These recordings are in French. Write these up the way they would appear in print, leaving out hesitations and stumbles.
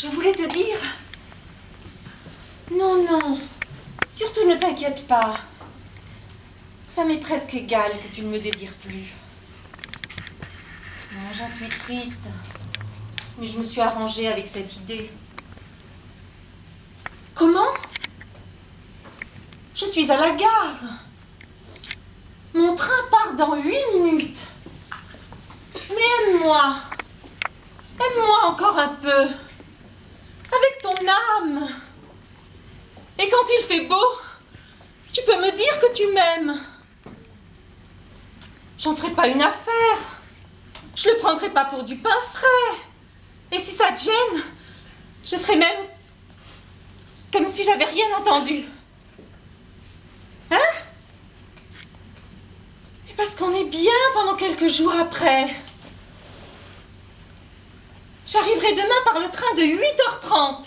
Je voulais te dire... Non, non. Surtout ne t'inquiète pas. Ça m'est presque égal que tu ne me désires plus. Non, j'en suis triste. Mais je me suis arrangée avec cette idée. Comment? Je suis à la gare. Mon train part dans 8 minutes. Mais aime-moi. Aime-moi encore un peu. Avec ton âme. Et quand il fait beau, tu peux me dire que tu m'aimes. J'en ferai pas une affaire. Je le prendrai pas pour du pain frais. Et si ça te gêne, je ferai même comme si j'avais rien entendu. Hein? Et parce qu'on est bien pendant quelques jours après. J'arriverai demain par le train de 8h30.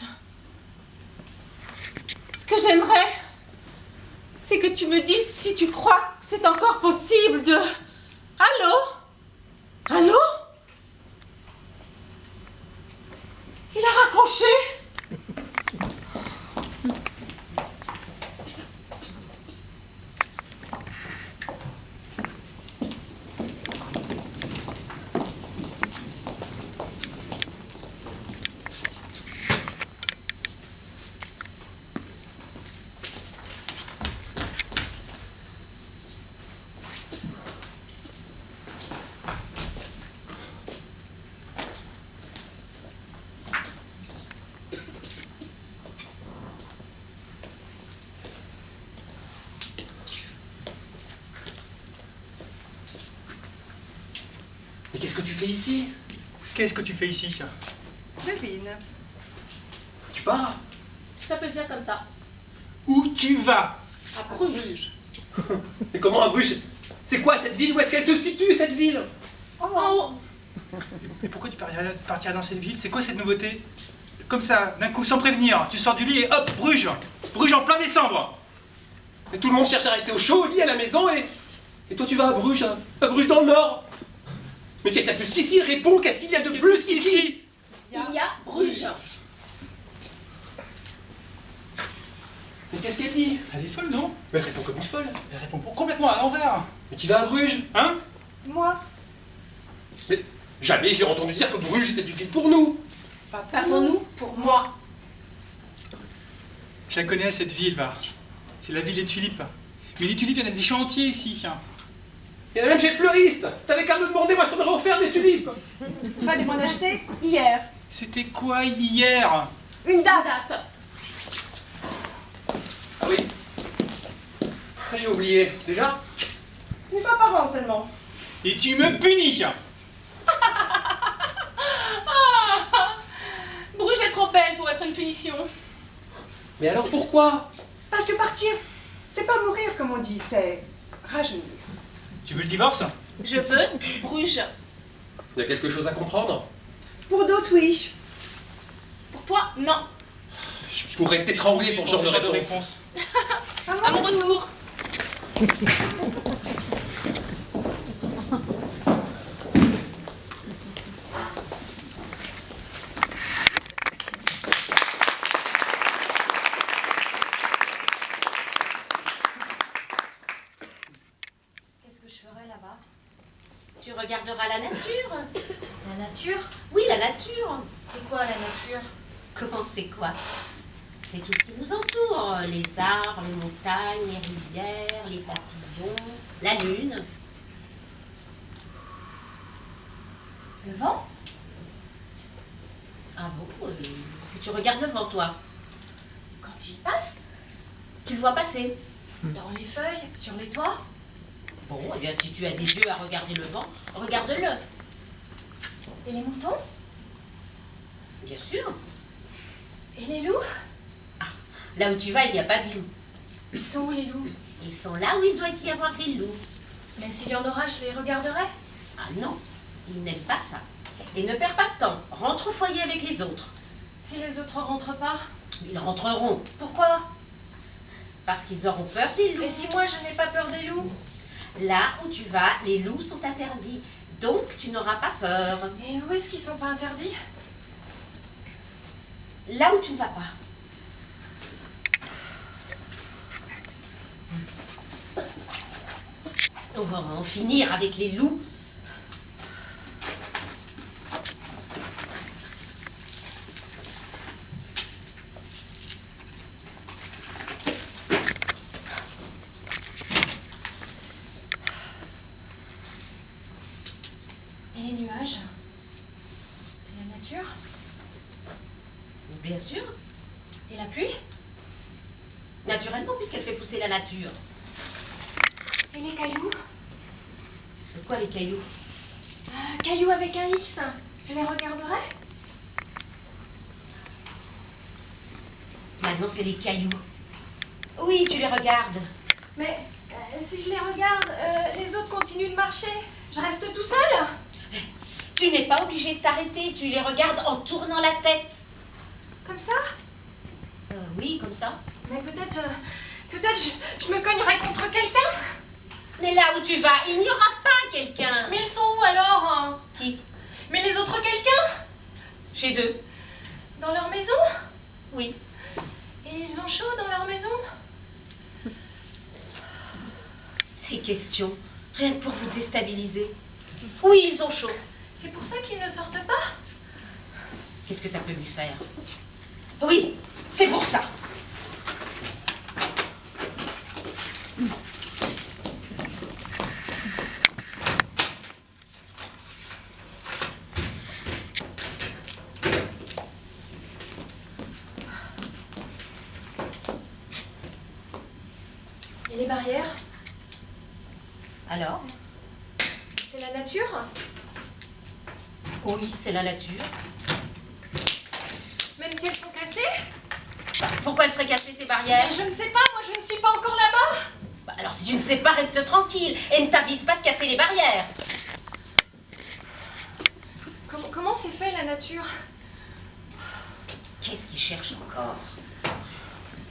Ce que j'aimerais, c'est que tu me dises si tu crois que c'est encore possible de... Allô? Allô? Il a raccroché. Mais qu'est-ce que tu fais ici? Qu'est-ce que tu fais ici? Devine. Tu pars? Ça peut se dire comme ça. Où tu vas? À Bruges. Mais comment à Bruges? C'est quoi cette ville? Où est-ce qu'elle se situe cette ville? En haut. Mais pourquoi tu partirais dans cette ville? C'est quoi cette nouveauté? Comme ça, d'un coup, sans prévenir, tu sors du lit et hop, Bruges! Bruges en plein décembre! Et tout le monde cherche à rester au chaud, au lit, à la maison, et toi tu vas à Bruges, hein? À Bruges dans le Nord? Mais qu'est-ce qu'il y a de plus qu'ici? Réponds, qu'est-ce qu'il y a de plus qu'ici? Il y a Bruges. Mais qu'est-ce qu'elle dit? Elle est folle, non? Mais elle répond comme une folle. Elle répond complètement à l'envers. Mais qui va à Bruges? Hein? Moi, Mais jamais j'ai entendu dire que Bruges était une ville pour nous. pas Pas pour nous, pour moi. Je la connais, cette ville, va. C'est la ville des tulipes. Mais les tulipes, il y en a des chantiers ici. Il y en a même chez le fleuriste. T'avais qu'à me demander, moi je t'en aurais offert des tulipes. fallait m'en acheter hier. C'était quoi hier? Une date. Date. Ah oui. J'ai oublié. Déjà? Une fois par an seulement. Et tu me punis. Bruges est trop belle pour être une punition. Mais alors pourquoi? Parce que partir, c'est pas mourir comme on dit, c'est rajeunir. Tu veux le divorce? Je veux Bruges. Il y a quelque chose à comprendre? Pour d'autres, oui. Pour toi, non. Je pourrais t'étrangler pour ce genre de réponse. À mon retour. Qu'est-ce que je ferai là-bas? Tu regarderas la nature. La nature? Oui, la nature. C'est quoi la nature? Comment c'est quoi? C'est tout ce qui nous entoure. Les arbres, les montagnes, les rivières, les papillons, la lune. Le vent? Ah bon? Est-ce que tu regardes le vent, toi? Quand il passe? Tu le vois passer? Dans les feuilles? Sur les toits? Bon, eh bien, si tu as des yeux à regarder le vent, regarde-le. Et les moutons? Bien sûr. Et les loups? Là où tu vas, il n'y a pas de loups. Ils sont où les loups? Ils sont là où il doit y avoir des loups. Mais s'il y en aura, je les regarderai. Ah non, ils n'aiment pas ça. Et ne perds pas de temps. Rentre au foyer avec les autres. Si les autres rentrent pas? Ils rentreront Pourquoi? parce qu'ils auront peur des loups. Et si moi je n'ai pas peur des loups? Là où tu vas, les loups sont interdits. Donc tu n'auras pas peur. Et où est-ce qu'ils sont pas interdits? là où tu ne vas pas. On va en finir avec les loups. Et les nuages? C'est la nature? Bien sûr, Et la pluie? naturellement, puisqu'elle fait pousser la nature. Et les cailloux? De quoi les cailloux? Cailloux avec un X. Je les regarderai? Maintenant, c'est les cailloux. Oui, tu les regardes. Mais si je les regarde, les autres continuent de marcher. Je reste tout seul? Tu n'es pas obligé de t'arrêter, tu les regardes en tournant la tête. Comme ça? Oui, comme ça. Mais peut-être je me cognerai contre quelqu'un? Mais là où tu vas, il n'y aura pas quelqu'un. Mais ils sont où alors? Qui? Mais les autres quelqu'un? Chez eux. Dans leur maison? Oui. Et ils ont chaud dans leur maison? Ces questions, rien que pour vous déstabiliser. Oui, ils ont chaud. C'est pour ça qu'ils ne sortent pas? Qu'est-ce que ça peut lui faire? Oui, c'est pour ça. Et les barrières? Alors? C'est la nature? Oui, c'est la nature. Même si elles sont cassées? Pourquoi elles seraient cassées, ces barrières? Je ne sais pas, moi je ne suis pas encore là-bas. Bah, alors si tu ne sais pas, reste tranquille et ne t'avise pas de casser les barrières. Comment c'est fait la nature? Qu'est-ce qu'il cherche encore?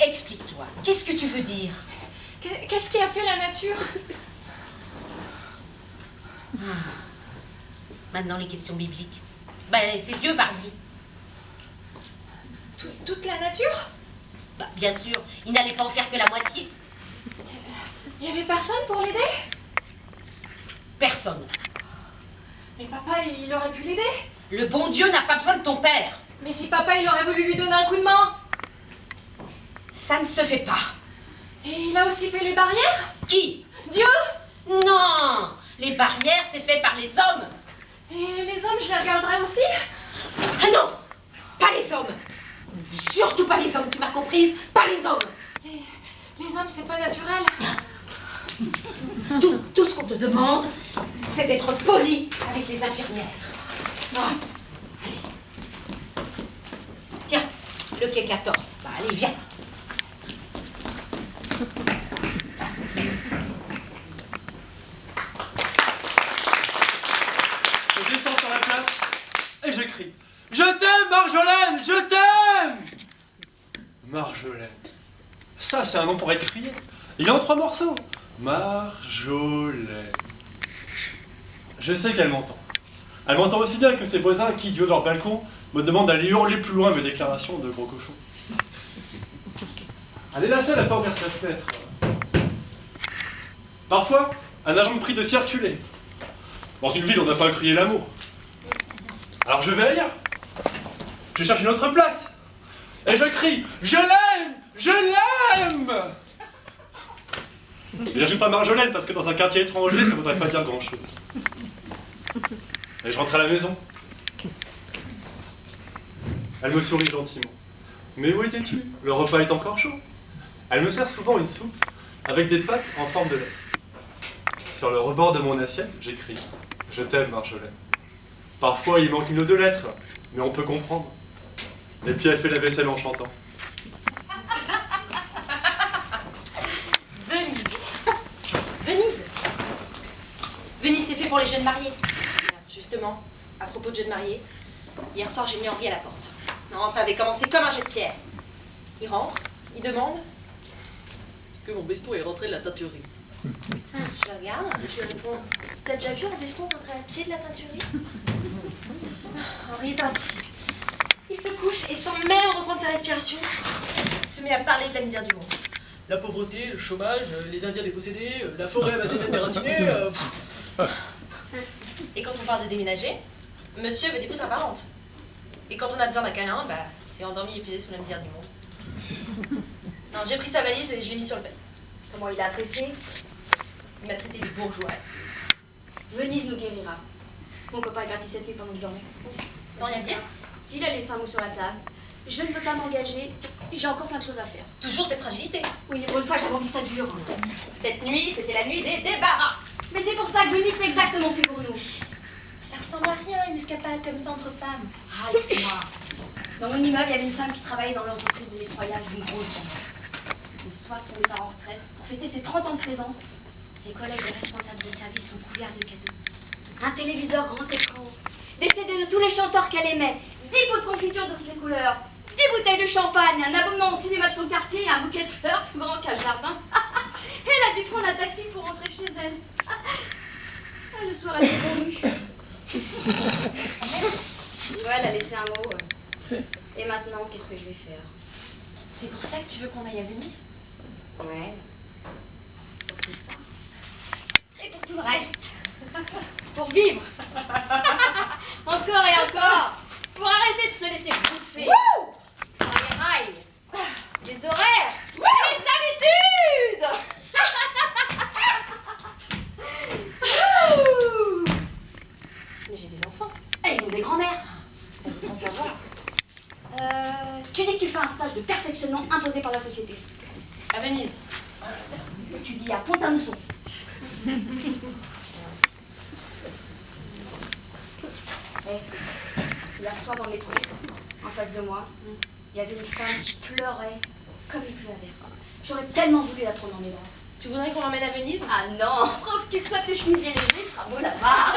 Explique-toi, qu'est-ce que tu veux dire? Qu'est-ce qui a fait la nature? Maintenant, les questions bibliques. Ben, c'est Dieu, pardi. Toute la nature? Bah, bien sûr, il n'allait pas en faire que la moitié. Il n'y avait personne pour l'aider? Personne. Mais papa, il aurait pu l'aider. Le bon Dieu n'a pas besoin de ton père. Mais si papa, il aurait voulu lui donner un coup de main? Ça ne se fait pas. Et il a aussi fait les barrières? Qui? Dieu? Non! Les barrières, c'est fait par les hommes. Et les hommes, je les regarderai aussi? Ah non! Pas les hommes! Surtout pas les hommes, tu m'as comprise? Pas les hommes! Les hommes, c'est pas naturel. Tout ce qu'on te demande, c'est d'être poli avec les infirmières. Ah. Allez. Tiens, le quai 14. Bah, allez, viens. Je descends sur la place et je crie. Je t'aime, Marjolaine, je t'aime! Marjolaine. Ça, c'est un nom pour être crié. Il est en 3 morceaux. Marjolaine. Je sais qu'elle m'entend. Elle m'entend aussi bien que ses voisins qui, du haut de leur balcon, me demandent d'aller hurler plus loin mes déclarations de gros cochon. Elle est la seule à pas ouvrir sa fenêtre. Parfois, un agent me prie de circuler. Dans une ville, on n'a pas à crier l'amour. Alors je vais ailleurs. Je cherche une autre place. Et je crie « Je l'aime! Je l'aime !» Bien, je suis pas Marjolaine parce que dans un quartier étranger, ça voudrait pas dire grand-chose. Et je rentre à la maison. Elle me sourit gentiment. « Mais où étais-tu? Le repas est encore chaud. » Elle me sert souvent une soupe avec des pâtes en forme de lettre. Sur le rebord de mon assiette, j'écris « Je t'aime, Marjolaine. » Parfois, il manque une ou deux lettres, mais on peut comprendre. Et puis elle fait la vaisselle en chantant. Venise. Venise, c'est fait pour les jeunes mariés. Justement, à propos de jeunes mariés, hier soir, j'ai mis Henri à la porte. Non, ça avait commencé comme un jet de pierre. Il rentre, il demande. Est-ce que mon veston est rentré de la teinturerie? Je le regarde, je lui réponds. T'as déjà vu un veston rentrer à pied de la teinturerie? Henri est un type. Il se couche et sans même reprendre sa respiration, il se met à parler de la misère du monde. La pauvreté, le chômage, les Indiens dépossédés, la forêt amazonienne déracinée. Et quand on parle de déménager, monsieur veut des boutins par honte. Et quand on a besoin d'un câlin, bah, c'est endormi et épuisé sous la misère du monde. Non, j'ai pris sa valise et je l'ai mis sur le bed. Comment il a apprécié? Il m'a traité de bourgeoise. Venise nous guérira. Mon copain est parti cette nuit pendant que je dormais. Sans rien dire. S'il a laissé un mot sur la table, je ne peux pas m'engager. J'ai encore plein de choses à faire. Toujours cette fragilité. Oui, mais pour une fois, j'avais envie que ça dure. Cette nuit, c'était la nuit des débarras. Mais c'est pour ça que Venise, c'est exactement fait pour nous. Ça ressemble à rien, une escapade comme ça entre femmes. Ah, laisse-moi. Dans mon immeuble, il y avait une femme qui travaillait dans l'entreprise de nettoyage d'une grosse banque. Le soir, son départ en retraite, pour fêter ses 30 ans de présence, ses collègues et responsables de service sont couverts de cadeaux. Un téléviseur grand écran, des CD de tous les chanteurs qu'elle aimait, 10 pots de confiture de toutes les couleurs, 10 bouteilles de champagne, un abonnement au cinéma de son quartier et un bouquet de fleurs plus grand qu'un jardin. Elle a dû prendre un taxi pour rentrer chez elle. Ah, le soir, elle s'est convue. Ouais, elle a laissé un mot. Et maintenant, qu'est-ce que je vais faire? C'est pour ça que tu veux qu'on aille à Venise? Ouais. Pour tout ça. Et pour tout le reste. Pour vivre. Encore et encore. Pour arrêter de se laisser bouffer. Par les rails. Les horaires. Les habitudes. Mais j'ai des enfants. Et ils ont des grands-mères. T'as voulu en savoir. Tu dis que tu fais un stage de perfectionnement imposé par la société. À Venise. Et tu dis à Pont-à-Mousson. Hier soir dans le métro, en face de moi, il y avait une femme qui pleurait comme il pleut à verse. J'aurais tellement voulu la prendre dans mes bras. Tu voudrais qu'on l'emmène à Venise? Ah non, occupe-toi de tes chemisiers légers, il fera beau là-bas.